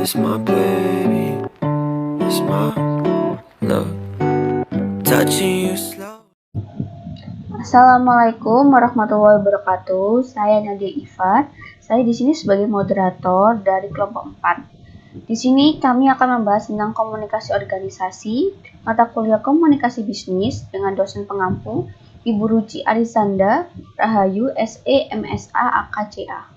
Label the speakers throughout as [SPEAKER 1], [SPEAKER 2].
[SPEAKER 1] is my baby, is my love. Touching you slow.
[SPEAKER 2] Assalamualaikum warahmatullahi wabarakatuh. Saya Nadia Ifat. Saya di sini sebagai moderator dari kelompok 4. Di sini kami akan membahas tentang komunikasi organisasi, mata kuliah komunikasi bisnis dengan dosen pengampu Ibu Ruci Arisanda Rahayu SE MSA AKCA.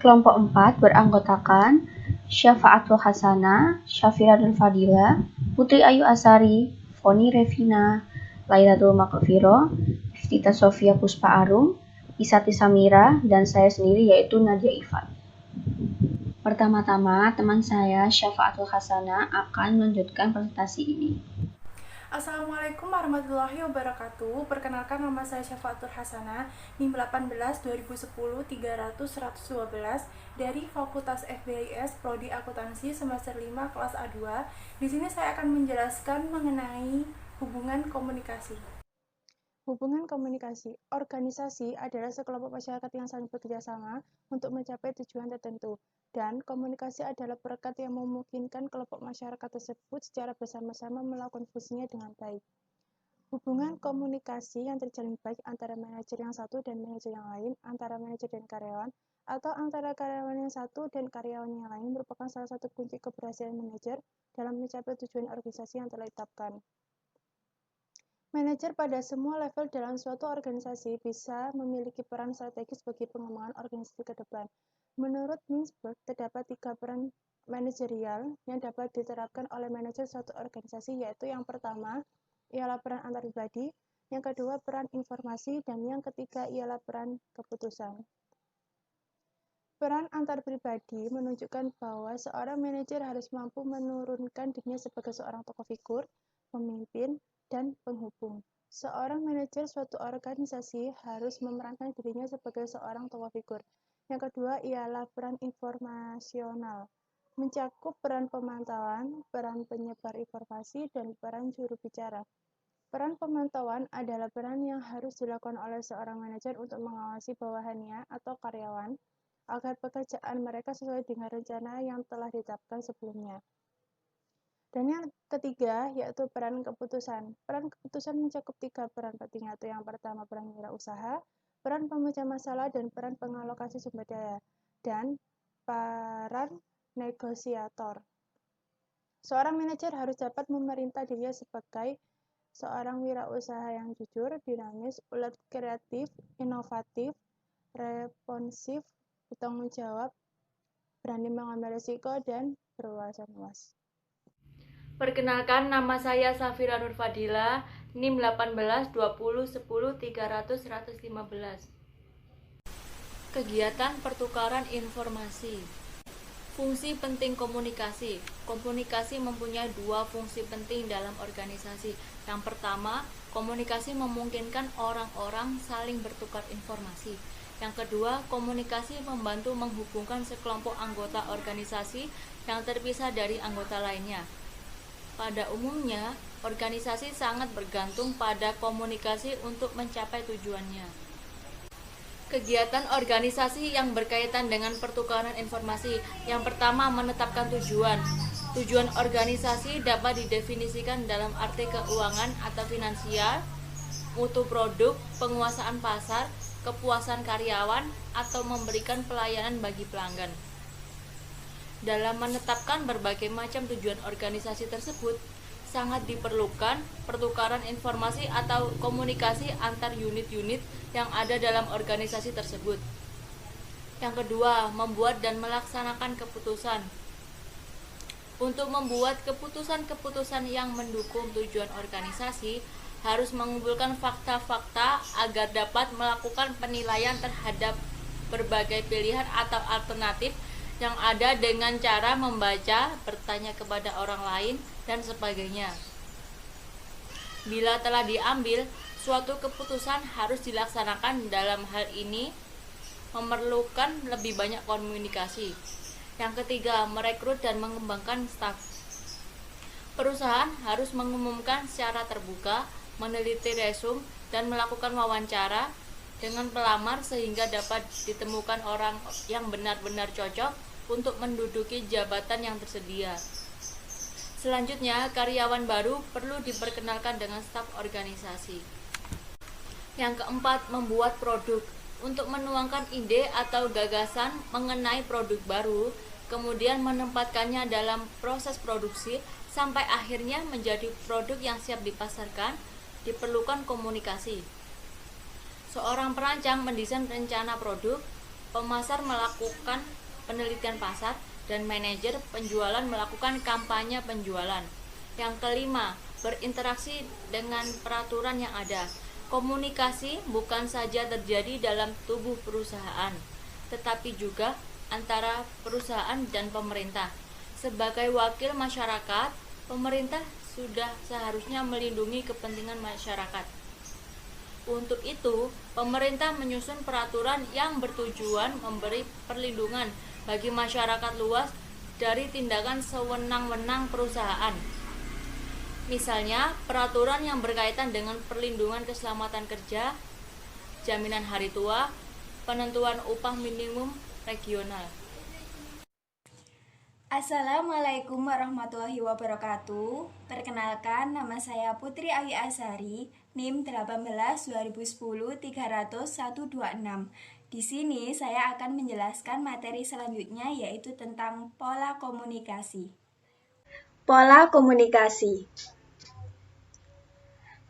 [SPEAKER 2] Kelompok 4 beranggotakan Syafaatul Hasanah, Syafiratul Fadila, Putri Ayu Asari, Foni Revina, Lailatul Makfiro, Iftita Sofia Puspa Arum, Isati Samira, dan saya sendiri yaitu Nadia Ifat. Pertama-tama, teman saya Syafaatul Hasanah akan melanjutkan presentasi ini.
[SPEAKER 3] Assalamualaikum warahmatullahi wabarakatuh. Perkenalkan, nama saya Syafaatul Hasanah, NIM 18 2010 300 112 dari Fakultas FBIS Prodi Akuntansi semester 5 kelas A2. Di sini saya akan menjelaskan mengenai hubungan komunikasi. Hubungan komunikasi. Organisasi adalah sekelompok masyarakat yang saling bekerja sama untuk mencapai tujuan tertentu, dan komunikasi adalah perekat yang memungkinkan kelompok masyarakat tersebut secara bersama-sama melakukan fungsinya dengan baik. Hubungan komunikasi yang terjalin baik antara manajer yang satu dan manajer yang lain, antara manajer dan karyawan, atau antara karyawan yang satu dan karyawan yang lain merupakan salah satu kunci keberhasilan manajer dalam mencapai tujuan organisasi yang telah ditetapkan. Manajer pada semua level dalam suatu organisasi bisa memiliki peran strategis bagi pengembangan organisasi ke depan. Menurut Mintzberg, terdapat 3 peran manajerial yang dapat diterapkan oleh manajer suatu organisasi, yaitu yang pertama ialah peran antar pribadi, yang kedua peran informasi, dan yang ketiga ialah peran keputusan. Peran antar pribadi menunjukkan bahwa seorang manajer harus mampu menurunkan dirinya sebagai seorang tokoh figur, pemimpin, dan penghubung. Seorang manajer suatu organisasi harus memerankan dirinya sebagai seorang tokoh figur. Yang kedua ialah peran informasional, mencakup peran pemantauan, peran penyebar informasi, dan peran juru bicara. Peran pemantauan adalah peran yang harus dilakukan oleh seorang manajer untuk mengawasi bawahannya atau karyawan agar pekerjaan mereka sesuai dengan rencana yang telah ditetapkan sebelumnya. Dan yang ketiga, yaitu peran keputusan. Peran keputusan mencakup 3 peran penting, yaitu yang pertama peran wirausaha, peran pemecah masalah, dan peran pengalokasi sumber daya, dan peran negosiator. Seorang manajer harus dapat memerintah dirinya sebagai seorang wirausaha yang jujur, dinamis, ulet, kreatif, inovatif, responsif, bertanggung jawab, berani mengambil risiko, dan berwawasan luas.
[SPEAKER 4] Perkenalkan, nama saya Safira Nur Fadila, NIM 18 20 10 300 115. Kegiatan pertukaran informasi. Fungsi penting komunikasi. Komunikasi mempunyai 2 fungsi penting dalam organisasi. Yang pertama, komunikasi memungkinkan orang-orang saling bertukar informasi. Yang kedua, komunikasi membantu menghubungkan sekelompok anggota organisasi yang terpisah dari anggota lainnya. Pada umumnya, organisasi sangat bergantung pada komunikasi untuk mencapai tujuannya. Kegiatan organisasi yang berkaitan dengan pertukaran informasi. Yang pertama, menetapkan tujuan. Tujuan organisasi dapat didefinisikan dalam arti keuangan atau finansial, mutu produk, penguasaan pasar, kepuasan karyawan, atau memberikan pelayanan bagi pelanggan. Dalam menetapkan berbagai macam tujuan organisasi tersebut, sangat diperlukan pertukaran informasi atau komunikasi antar unit-unit yang ada dalam organisasi tersebut. Yang kedua, membuat dan melaksanakan keputusan. Untuk membuat keputusan-keputusan yang mendukung tujuan organisasi, harus mengumpulkan fakta-fakta agar dapat melakukan penilaian terhadap berbagai pilihan atau alternatif yang ada dengan cara membaca, bertanya kepada orang lain, dan sebagainya. Bila telah diambil, suatu keputusan harus dilaksanakan. Dalam hal ini memerlukan lebih banyak komunikasi. Yang ketiga, merekrut dan mengembangkan staf. Perusahaan harus mengumumkan secara terbuka, meneliti resume, dan melakukan wawancara dengan pelamar sehingga dapat ditemukan orang yang benar-benar cocok untuk menduduki jabatan yang tersedia. Selanjutnya, karyawan baru perlu diperkenalkan dengan staf organisasi. Yang keempat, membuat produk. Untuk menuangkan ide atau gagasan mengenai produk baru, kemudian menempatkannya dalam proses produksi sampai akhirnya menjadi produk yang siap dipasarkan, diperlukan komunikasi. Seorang perancang mendesain rencana produk, pemasar melakukan penelitian pasar, dan manajer penjualan melakukan kampanye penjualan. Yang kelima, berinteraksi dengan peraturan yang ada. Komunikasi bukan saja terjadi dalam tubuh perusahaan, tetapi juga antara perusahaan dan pemerintah. Sebagai wakil masyarakat, pemerintah sudah seharusnya melindungi kepentingan masyarakat. Untuk itu, pemerintah menyusun peraturan yang bertujuan memberi perlindungan bagi masyarakat luas dari tindakan sewenang-wenang perusahaan. Misalnya, peraturan yang berkaitan dengan perlindungan keselamatan kerja, jaminan hari tua, penentuan upah minimum regional.
[SPEAKER 5] Assalamualaikum warahmatullahi wabarakatuh. Perkenalkan, nama saya Putri Awi Azhari, NIM 18 2010 300-126. Di sini saya akan menjelaskan materi selanjutnya, yaitu tentang pola komunikasi. Pola komunikasi.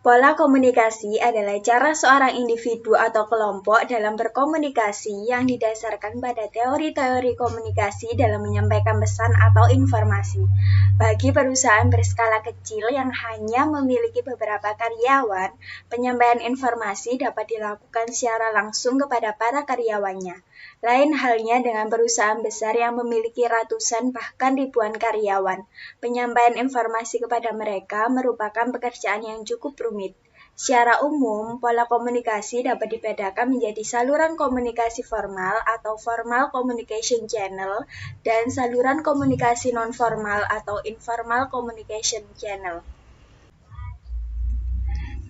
[SPEAKER 5] Pola komunikasi adalah cara seorang individu atau kelompok dalam berkomunikasi yang didasarkan pada teori-teori komunikasi dalam menyampaikan pesan atau informasi. Bagi perusahaan berskala kecil yang hanya memiliki beberapa karyawan, penyampaian informasi dapat dilakukan secara langsung kepada para karyawannya. Lain halnya dengan perusahaan besar yang memiliki ratusan bahkan ribuan karyawan. Penyampaian informasi kepada mereka merupakan pekerjaan yang cukup rumit. Secara umum, pola komunikasi dapat dibedakan menjadi saluran komunikasi formal atau formal communication channel dan saluran komunikasi non-formal atau informal communication channel.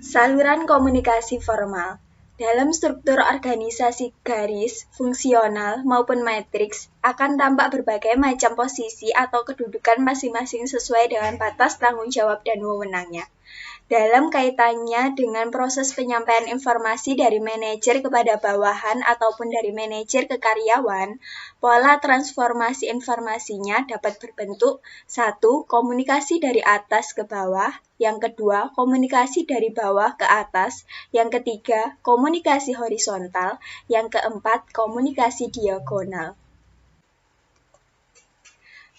[SPEAKER 5] Saluran komunikasi formal. Dalam struktur organisasi garis, fungsional, maupun matriks, akan tampak berbagai macam posisi atau kedudukan masing-masing sesuai dengan batas tanggung jawab dan wewenangnya. Dalam kaitannya dengan proses penyampaian informasi dari manajer kepada bawahan ataupun dari manajer ke karyawan, pola transformasi informasinya dapat berbentuk 1. Komunikasi dari atas ke bawah, yang kedua, komunikasi dari bawah ke atas, yang ketiga, komunikasi horizontal, yang keempat, komunikasi diagonal.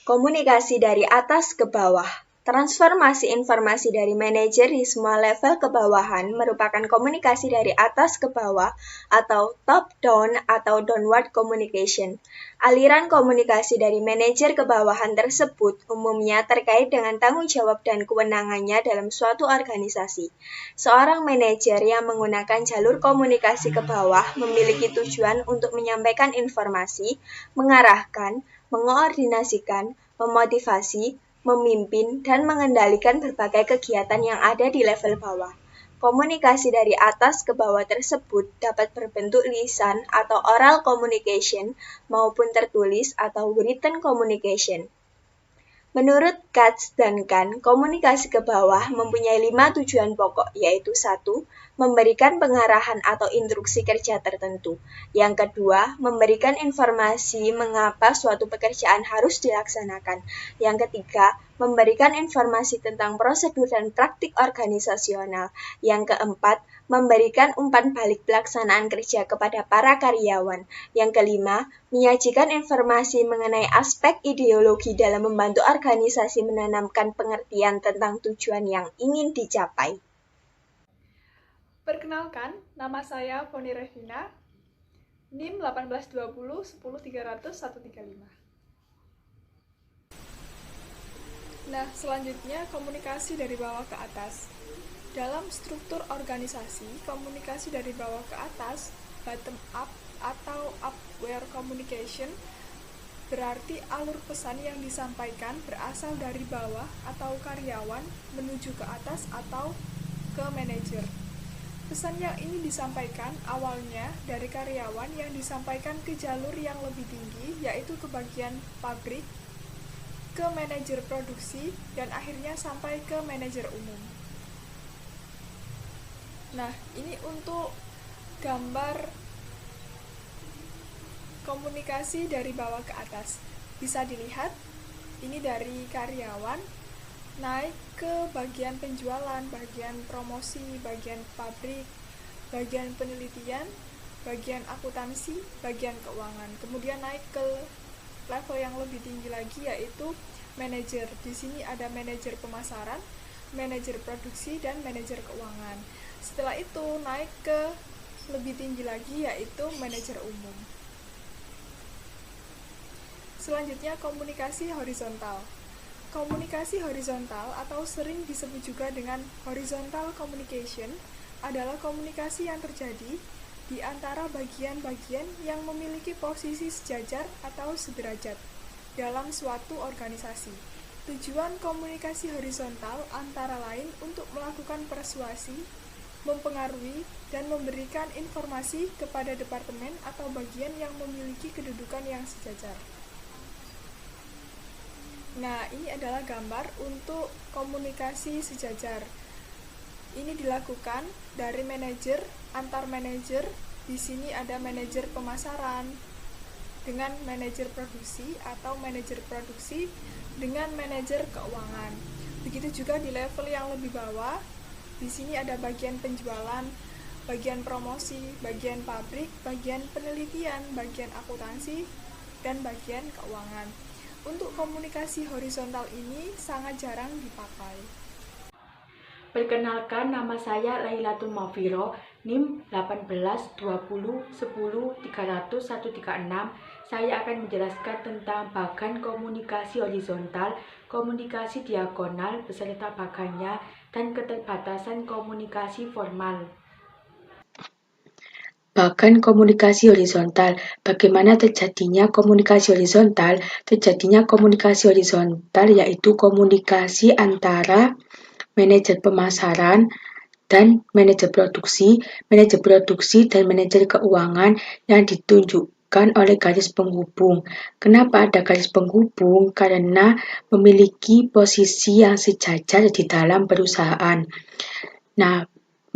[SPEAKER 5] Komunikasi dari atas ke bawah. Transformasi informasi dari manajer di semua level ke bawahan merupakan komunikasi dari atas ke bawah atau top-down atau downward communication. Aliran komunikasi dari manajer ke bawahan tersebut umumnya terkait dengan tanggung jawab dan kewenangannya dalam suatu organisasi. Seorang manajer yang menggunakan jalur komunikasi ke bawah memiliki tujuan untuk menyampaikan informasi, mengarahkan, mengoordinasikan, memotivasi, memimpin, dan mengendalikan berbagai kegiatan yang ada di level bawah. Komunikasi dari atas ke bawah tersebut dapat berbentuk lisan atau oral communication maupun tertulis atau written communication. Menurut Katz dan Kahn, komunikasi ke bawah mempunyai 5 tujuan pokok, yaitu 1. Memberikan pengarahan atau instruksi kerja tertentu. Yang kedua, memberikan informasi mengapa suatu pekerjaan harus dilaksanakan. Yang ketiga, memberikan informasi tentang prosedur dan praktik organisasional. Yang keempat, memberikan umpan balik pelaksanaan kerja kepada para karyawan. Yang kelima, menyajikan informasi mengenai aspek ideologi dalam membantu organisasi menanamkan pengertian tentang tujuan yang ingin dicapai.
[SPEAKER 6] Perkenalkan, nama saya Foni Revina, NIM 1820 10 300 135. Nah, selanjutnya komunikasi dari bawah ke atas. Dalam struktur organisasi, komunikasi dari bawah ke atas, bottom up atau upward communication, berarti alur pesan yang disampaikan berasal dari bawah atau karyawan menuju ke atas atau ke manajer. Pesan yang ini disampaikan awalnya dari karyawan yang disampaikan ke jalur yang lebih tinggi, yaitu ke bagian pabrik, ke manajer produksi, dan akhirnya sampai ke manajer umum. Nah, ini untuk gambar komunikasi dari bawah ke atas. Bisa dilihat, ini dari karyawan naik ke bagian penjualan, bagian promosi, bagian pabrik, bagian penelitian, bagian akuntansi, bagian keuangan. Kemudian naik ke level yang lebih tinggi lagi, yaitu manajer. Di sini ada manajer pemasaran, manajer produksi, dan manajer keuangan. Setelah itu naik ke lebih tinggi lagi, yaitu manajer umum. Selanjutnya, komunikasi horizontal. Komunikasi horizontal atau sering disebut juga dengan horizontal communication adalah komunikasi yang terjadi di antara bagian-bagian yang memiliki posisi sejajar atau sederajat dalam suatu organisasi. Tujuan komunikasi horizontal antara lain untuk melakukan persuasi, mempengaruhi, dan memberikan informasi kepada departemen atau bagian yang memiliki kedudukan yang sejajar. Nah, ini adalah gambar untuk komunikasi sejajar. Ini dilakukan dari manajer, antar manajer. Di sini ada manajer pemasaran dengan manajer produksi atau manajer produksi dengan manajer keuangan. Begitu juga di level yang lebih bawah. Di sini ada bagian penjualan, bagian promosi, bagian pabrik, bagian penelitian, bagian akuntansi, dan bagian keuangan. Untuk komunikasi horizontal ini sangat jarang dipakai.
[SPEAKER 7] Perkenalkan, nama saya Lailatul Mafiro, NIM 18-20-10-300-136. Saya akan menjelaskan tentang bagan komunikasi horizontal, komunikasi diagonal beserta bagannya, dan keterbatasan komunikasi formal. Bagan komunikasi horizontal. Bagaimana terjadinya komunikasi horizontal? Terjadinya komunikasi horizontal yaitu komunikasi antara manajer pemasaran dan manajer produksi dan manajer keuangan yang ditunjukkan oleh garis penghubung. Kenapa ada garis penghubung? Karena memiliki posisi yang sejajar di dalam perusahaan. Nah,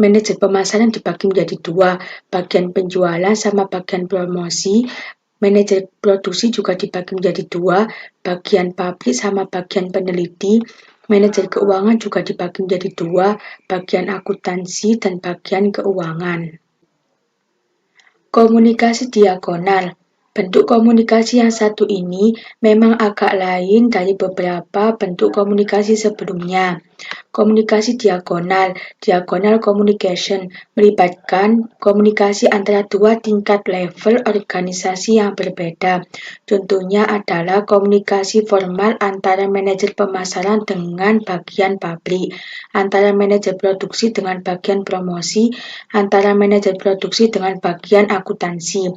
[SPEAKER 7] manajer pemasaran dibagi menjadi dua, bagian penjualan sama bagian promosi. Manajer produksi juga dibagi menjadi dua, bagian pabrik sama bagian peneliti. Manajer keuangan juga dibagi menjadi dua, bagian akuntansi dan bagian keuangan. Komunikasi diagonal. Bentuk komunikasi yang satu ini memang agak lain dari beberapa bentuk komunikasi sebelumnya. Komunikasi diagonal communication, melibatkan komunikasi antara dua tingkat level organisasi yang berbeda. Contohnya adalah komunikasi formal antara manajer pemasaran dengan bagian pabrik, antara manajer produksi dengan bagian promosi, antara manajer produksi dengan bagian akuntansi,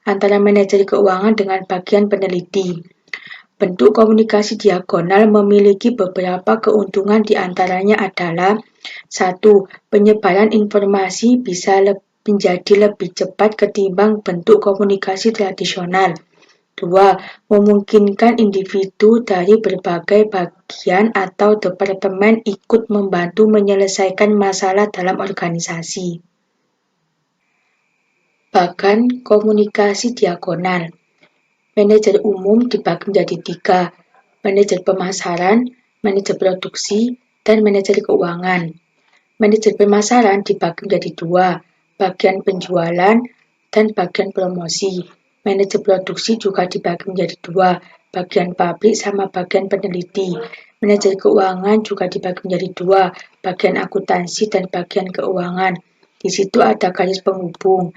[SPEAKER 7] antara manajer keuangan dengan bagian peneliti. Bentuk komunikasi diagonal memiliki beberapa keuntungan, di antaranya adalah 1. Penyebaran informasi bisa menjadi lebih cepat ketimbang bentuk komunikasi tradisional. 2. Memungkinkan individu dari berbagai bagian atau departemen ikut membantu menyelesaikan masalah dalam organisasi. Bagan komunikasi diagonal. Manajer umum dibagi menjadi 3, manajer pemasaran, manajer produksi, dan manajer keuangan. Manajer pemasaran dibagi menjadi 2, bagian penjualan dan bagian promosi. Manajer produksi juga dibagi menjadi 2, bagian pabrik sama bagian peneliti. Manajer keuangan juga dibagi menjadi 2, bagian akuntansi dan bagian keuangan. Di situ ada garis penghubung.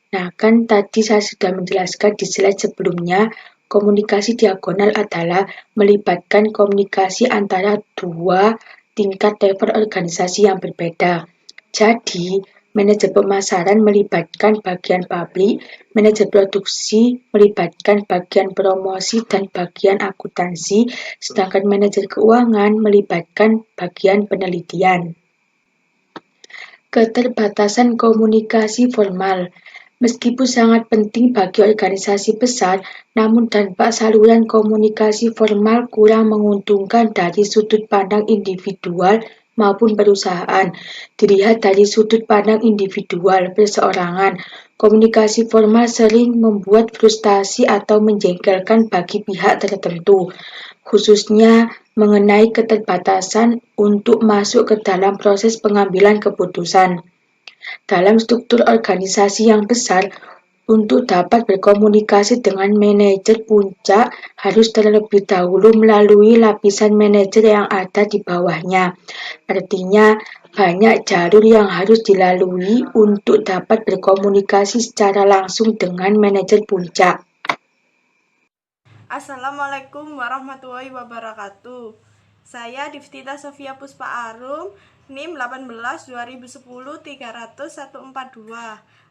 [SPEAKER 7] Nah, kan tadi saya sudah menjelaskan di slide sebelumnya, komunikasi diagonal adalah melibatkan komunikasi antara dua tingkat level organisasi yang berbeda. Jadi, manajer pemasaran melibatkan bagian pabrik, manajer produksi melibatkan bagian promosi dan bagian akuntansi, sedangkan manajer keuangan melibatkan bagian penelitian. Keterbatasan komunikasi formal. Meskipun sangat penting bagi organisasi besar, namun dampak saluran komunikasi formal kurang menguntungkan dari sudut pandang individual maupun perusahaan. Dilihat dari sudut pandang individual perseorangan, komunikasi formal sering membuat frustasi atau menjengkelkan bagi pihak tertentu, khususnya mengenai keterbatasan untuk masuk ke dalam proses pengambilan keputusan. Dalam struktur organisasi yang besar, untuk dapat berkomunikasi dengan manajer puncak harus terlebih dahulu melalui lapisan manajer yang ada di bawahnya. Artinya, banyak jalur yang harus dilalui untuk dapat berkomunikasi secara langsung dengan manajer puncak.
[SPEAKER 8] Assalamualaikum warahmatullahi wabarakatuh. Saya Diftita Sofia Puspa Arum, NIM 18-2010-300-142,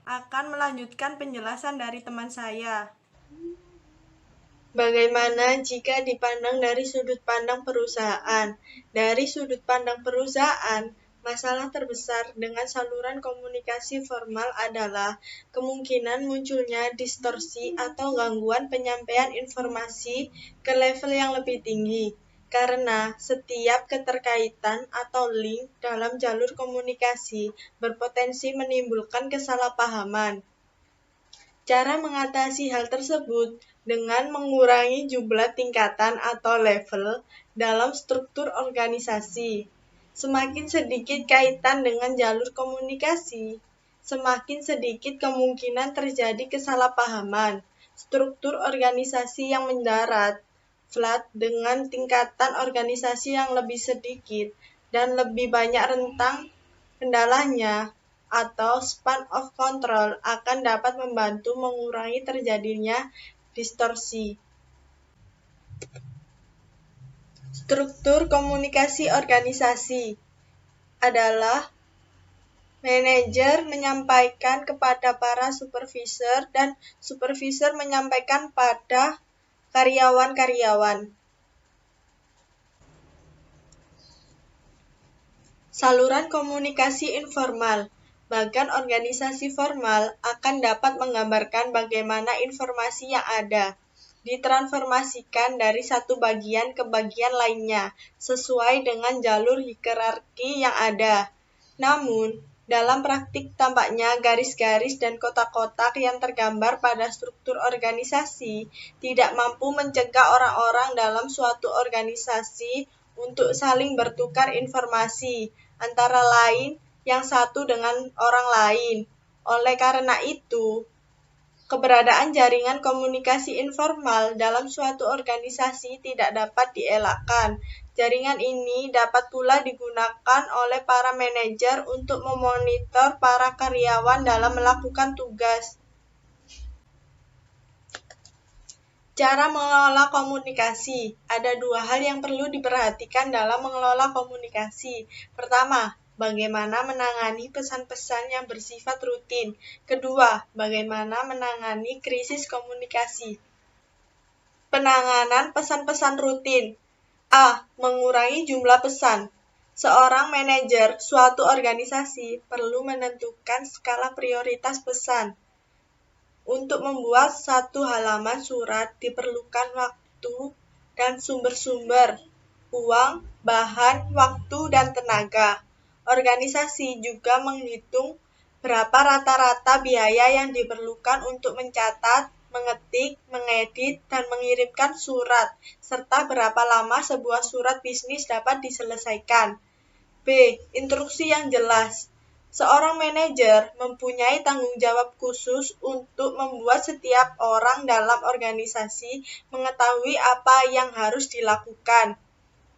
[SPEAKER 8] akan melanjutkan penjelasan dari teman saya.
[SPEAKER 5] Bagaimana jika dipandang dari sudut pandang perusahaan? Dari sudut pandang perusahaan, masalah terbesar dengan saluran komunikasi formal adalah kemungkinan munculnya distorsi atau gangguan penyampaian informasi ke level yang lebih tinggi, karena setiap keterkaitan atau link dalam jalur komunikasi berpotensi menimbulkan kesalahpahaman. Cara mengatasi hal tersebut dengan mengurangi jumlah tingkatan atau level dalam struktur organisasi. Semakin sedikit kaitan dengan jalur komunikasi, semakin sedikit kemungkinan terjadi kesalahpahaman. Struktur organisasi yang mendarat, flat dengan tingkatan organisasi yang lebih sedikit dan lebih banyak rentang kendalanya atau span of control akan dapat membantu mengurangi terjadinya distorsi. Struktur komunikasi organisasi adalah manajer menyampaikan kepada para supervisor dan supervisor menyampaikan pada karyawan-karyawan. Saluran komunikasi informal. Bagian organisasi formal akan dapat menggambarkan bagaimana informasi yang ada ditransformasikan dari satu bagian ke bagian lainnya sesuai dengan jalur hierarki yang ada. Namun, dalam praktik tampaknya garis-garis dan kotak-kotak yang tergambar pada struktur organisasi tidak mampu mencegah orang-orang dalam suatu organisasi untuk saling bertukar informasi antara lain yang satu dengan orang lain. Oleh karena itu, keberadaan jaringan komunikasi informal dalam suatu organisasi tidak dapat dielakkan. Jaringan ini dapat pula digunakan oleh para manajer untuk memonitor para karyawan dalam melakukan tugas. Cara mengelola komunikasi. Ada dua hal yang perlu diperhatikan dalam mengelola komunikasi. Pertama, bagaimana menangani pesan-pesan yang bersifat rutin. Kedua, bagaimana menangani krisis komunikasi. Penanganan pesan-pesan rutin. A. Mengurangi jumlah pesan. Seorang manajer suatu organisasi perlu menentukan skala prioritas pesan. Untuk membuat satu halaman surat diperlukan waktu dan sumber-sumber, uang, bahan, waktu, dan tenaga. Organisasi juga menghitung berapa rata-rata biaya yang diperlukan untuk mencatat, mengetik, mengedit, dan mengirimkan surat, serta berapa lama sebuah surat bisnis dapat diselesaikan. B. Instruksi yang jelas. Seorang manajer mempunyai tanggung jawab khusus untuk membuat setiap orang dalam organisasi mengetahui apa yang harus dilakukan.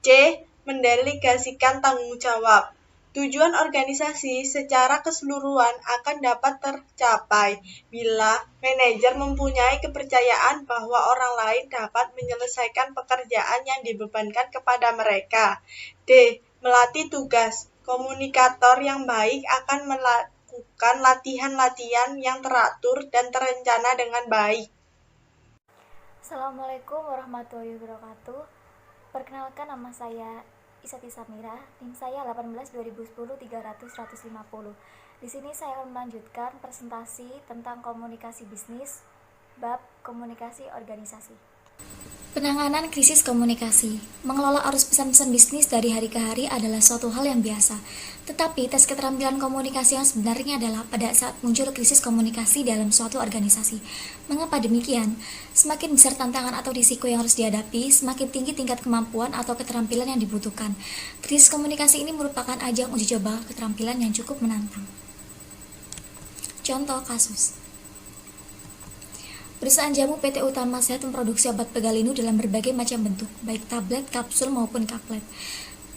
[SPEAKER 5] C. Mendelegasikan tanggung jawab. Tujuan organisasi secara keseluruhan akan dapat tercapai bila manajer mempunyai kepercayaan bahwa orang lain dapat menyelesaikan pekerjaan yang dibebankan kepada mereka. D. Melatih tugas. Komunikator yang baik akan melakukan latihan-latihan yang teratur dan terencana dengan baik.
[SPEAKER 9] Assalamualaikum warahmatullahi wabarakatuh. Perkenalkan, nama saya Isyati Samira, NIM saya 18-2010-300-150. Di sini saya akan melanjutkan presentasi tentang komunikasi bisnis, bab komunikasi organisasi. Penanganan krisis komunikasi. Mengelola arus pesan-pesan bisnis dari hari ke hari adalah suatu hal yang biasa. Tetapi tes keterampilan komunikasi yang sebenarnya adalah pada saat muncul krisis komunikasi dalam suatu organisasi. Mengapa demikian? Semakin besar tantangan atau risiko yang harus dihadapi, semakin tinggi tingkat kemampuan atau keterampilan yang dibutuhkan. Krisis komunikasi ini merupakan ajang uji coba keterampilan yang cukup menantang. Contoh kasus. Perusahaan jamu PT Utama Sehat memproduksi obat pegalinu dalam berbagai macam bentuk, baik tablet, kapsul, maupun kaplet.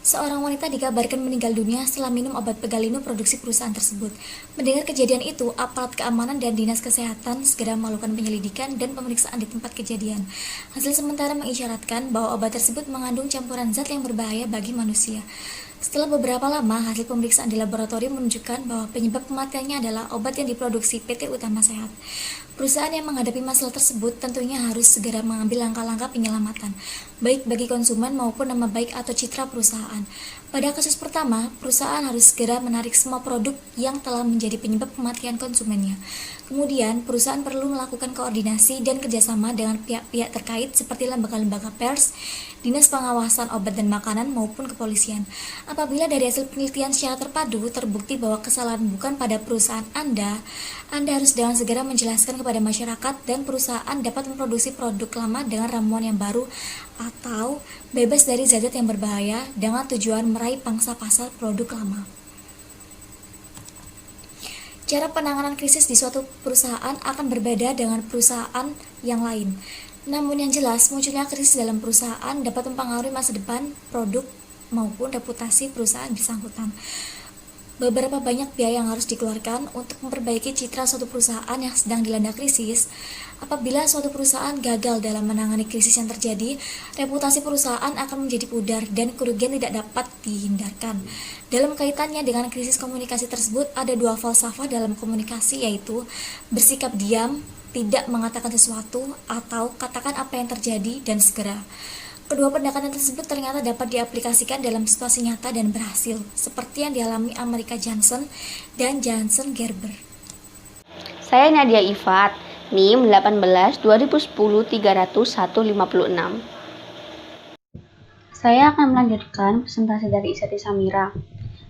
[SPEAKER 9] Seorang wanita dikabarkan meninggal dunia setelah minum obat pegalinu produksi perusahaan tersebut. Mendengar kejadian itu, aparat keamanan dan dinas kesehatan segera melakukan penyelidikan dan pemeriksaan di tempat kejadian. Hasil sementara mengisyaratkan bahwa obat tersebut mengandung campuran zat yang berbahaya bagi manusia. Setelah beberapa lama, hasil pemeriksaan di laboratorium menunjukkan bahwa penyebab kematiannya adalah obat yang diproduksi PT Utama Sehat. Perusahaan yang menghadapi masalah tersebut tentunya harus segera mengambil langkah-langkah penyelamatan, baik bagi konsumen maupun nama baik atau citra perusahaan. Pada kasus pertama, perusahaan harus segera menarik semua produk yang telah menjadi penyebab kematian konsumennya. Kemudian, perusahaan perlu melakukan koordinasi dan kerjasama dengan pihak-pihak terkait seperti lembaga-lembaga pers, Dinas Pengawasan Obat dan Makanan maupun kepolisian. Apabila dari hasil penelitian secara terpadu terbukti bahwa kesalahan bukan pada perusahaan Anda harus dengan segera menjelaskan kepada masyarakat dan perusahaan dapat memproduksi produk lama dengan ramuan yang baru atau bebas dari zat-zat yang berbahaya dengan tujuan meraih pangsa pasar produk lama. Cara penanganan krisis di suatu perusahaan akan berbeda dengan perusahaan yang lain. Namun yang jelas, munculnya krisis dalam perusahaan dapat mempengaruhi masa depan, produk, maupun reputasi perusahaan bersangkutan. Beberapa banyak biaya yang harus dikeluarkan untuk memperbaiki citra suatu perusahaan yang sedang dilanda krisis. Apabila suatu perusahaan gagal dalam menangani krisis yang terjadi, reputasi perusahaan akan menjadi pudar dan kerugian tidak dapat dihindarkan. Dalam kaitannya dengan krisis komunikasi tersebut, ada dua falsafah dalam komunikasi, yaitu bersikap diam, tidak mengatakan sesuatu, atau katakan apa yang terjadi dan segera. Kedua pendekatan tersebut ternyata dapat diaplikasikan dalam situasi nyata dan berhasil, seperti yang dialami Amerika Johnson dan Johnson Gerber.
[SPEAKER 2] Saya Nadia Ifat, NIM 18-2010-300-156. Saya akan melanjutkan presentasi dari Isyati Samira.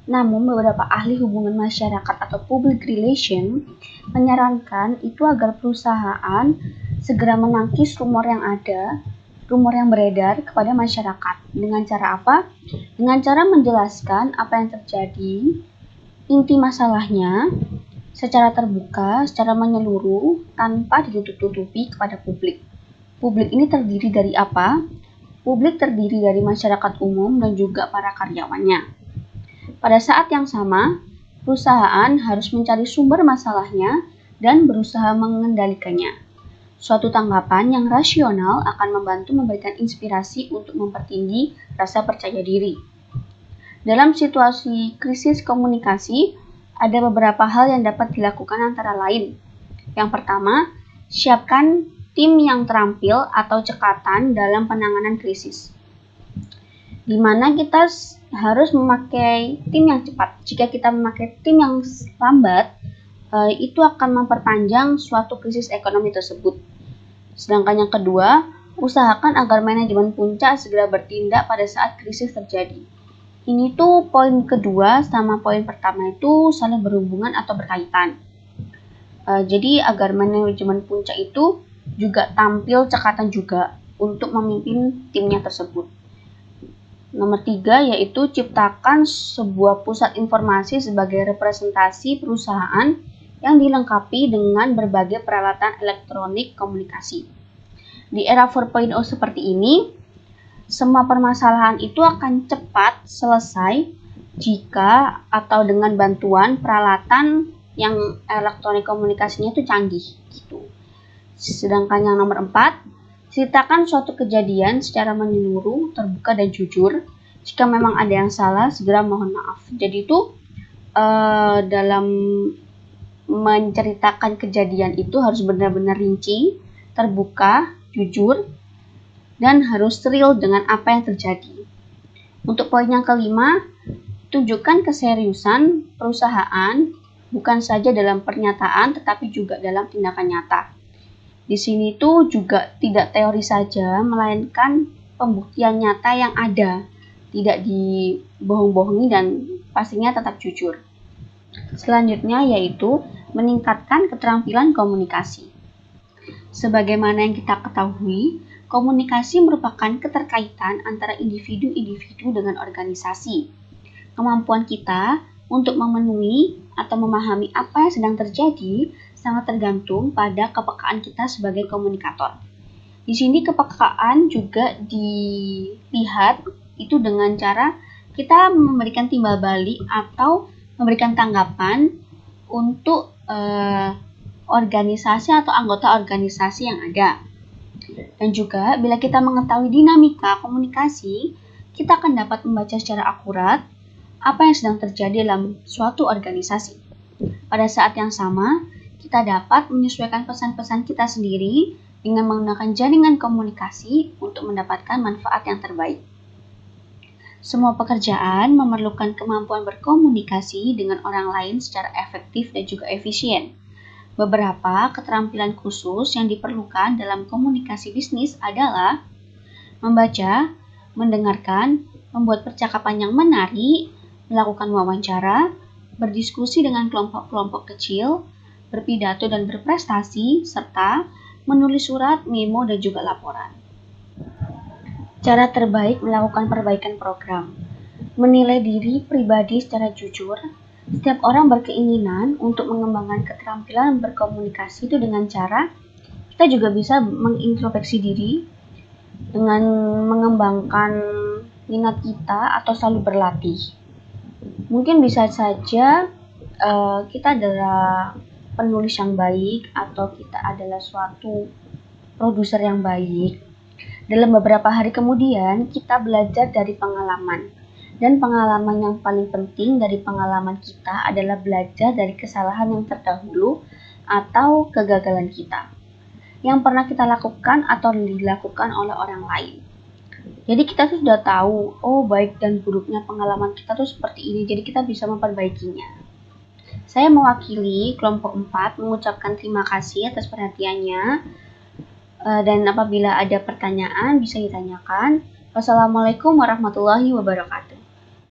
[SPEAKER 2] Namun, beberapa ahli hubungan masyarakat atau public relation menyarankan itu agar perusahaan segera menangkis rumor yang beredar kepada masyarakat. Dengan cara apa? Dengan cara menjelaskan apa yang terjadi, inti masalahnya, secara terbuka, secara menyeluruh, tanpa ditutup-tutupi kepada publik. Publik ini terdiri dari apa? Publik terdiri dari masyarakat umum dan juga para karyawannya. Pada saat yang sama, perusahaan harus mencari sumber masalahnya dan berusaha mengendalikannya. Suatu tanggapan yang rasional akan membantu memberikan inspirasi untuk mempertinggi rasa percaya diri. Dalam situasi krisis komunikasi, ada beberapa hal yang dapat dilakukan antara lain. Yang pertama, siapkan tim yang terampil atau cekatan dalam penanganan krisis, di mana kita harus memakai tim yang cepat. Jika kita memakai tim yang lambat, itu akan memperpanjang suatu krisis ekonomi tersebut. Sedangkan yang kedua, usahakan agar manajemen puncak segera bertindak pada saat krisis terjadi. Ini tuh poin kedua sama poin pertama itu saling berhubungan atau berkaitan. Jadi agar manajemen puncak itu juga tampil cekatan juga untuk memimpin timnya tersebut. Nomor 3 yaitu ciptakan sebuah pusat informasi sebagai representasi perusahaan yang dilengkapi dengan berbagai peralatan elektronik komunikasi. Di era 4.0 seperti ini, semua permasalahan itu akan cepat selesai jika atau dengan bantuan peralatan yang elektronik komunikasinya itu canggih gitu. Sedangkan yang nomor 4, ceritakan suatu kejadian secara menyeluruh, terbuka dan jujur. Jika memang ada yang salah, segera mohon maaf. Jadi itu dalam menceritakan kejadian itu harus benar-benar rinci, terbuka, jujur, dan harus real dengan apa yang terjadi. Untuk poin yang kelima, tunjukkan keseriusan perusahaan bukan saja dalam pernyataan tetapi juga dalam tindakan nyata. Di sini tuh juga tidak teori saja, melainkan pembuktian nyata yang ada, tidak dibohong-bohongi dan pastinya tetap jujur. Selanjutnya yaitu meningkatkan keterampilan komunikasi. Sebagaimana yang kita ketahui, komunikasi merupakan keterkaitan antara individu-individu dengan organisasi. Kemampuan kita untuk memenuhi atau memahami apa yang sedang terjadi sangat tergantung pada kepekaan kita sebagai komunikator. Di sini kepekaan juga dilihat itu dengan cara kita memberikan timbal balik atau memberikan tanggapan untuk organisasi atau anggota organisasi yang ada. Dan juga bila kita mengetahui dinamika komunikasi, kita akan dapat membaca secara akurat apa yang sedang terjadi dalam suatu organisasi. Pada saat yang sama, kita dapat menyesuaikan pesan-pesan kita sendiri dengan menggunakan jaringan komunikasi untuk mendapatkan manfaat yang terbaik. Semua pekerjaan memerlukan kemampuan berkomunikasi dengan orang lain secara efektif dan juga efisien. Beberapa keterampilan khusus yang diperlukan dalam komunikasi bisnis adalah membaca, mendengarkan, membuat percakapan yang menarik, melakukan wawancara, berdiskusi dengan kelompok-kelompok kecil, berpidato dan berprestasi, serta menulis surat, memo, dan juga laporan. Cara terbaik melakukan perbaikan program. Menilai diri pribadi secara jujur. Setiap orang berkeinginan untuk mengembangkan keterampilan berkomunikasi itu dengan cara kita juga bisa mengintrospeksi diri dengan mengembangkan minat kita atau selalu berlatih. Mungkin bisa saja kita adalah penulis yang baik atau kita adalah suatu produser yang baik. Dalam beberapa hari kemudian kita belajar dari pengalaman. Dan pengalaman yang paling penting dari pengalaman kita adalah belajar dari kesalahan yang terdahulu atau kegagalan kita yang pernah kita lakukan atau dilakukan oleh orang lain. Jadi kita tuh sudah tahu, oh baik dan buruknya pengalaman kita tuh seperti ini, jadi kita bisa memperbaikinya. Saya mewakili kelompok 4 mengucapkan terima kasih atas perhatiannya, dan apabila ada pertanyaan bisa ditanyakan. Wassalamualaikum warahmatullahi wabarakatuh.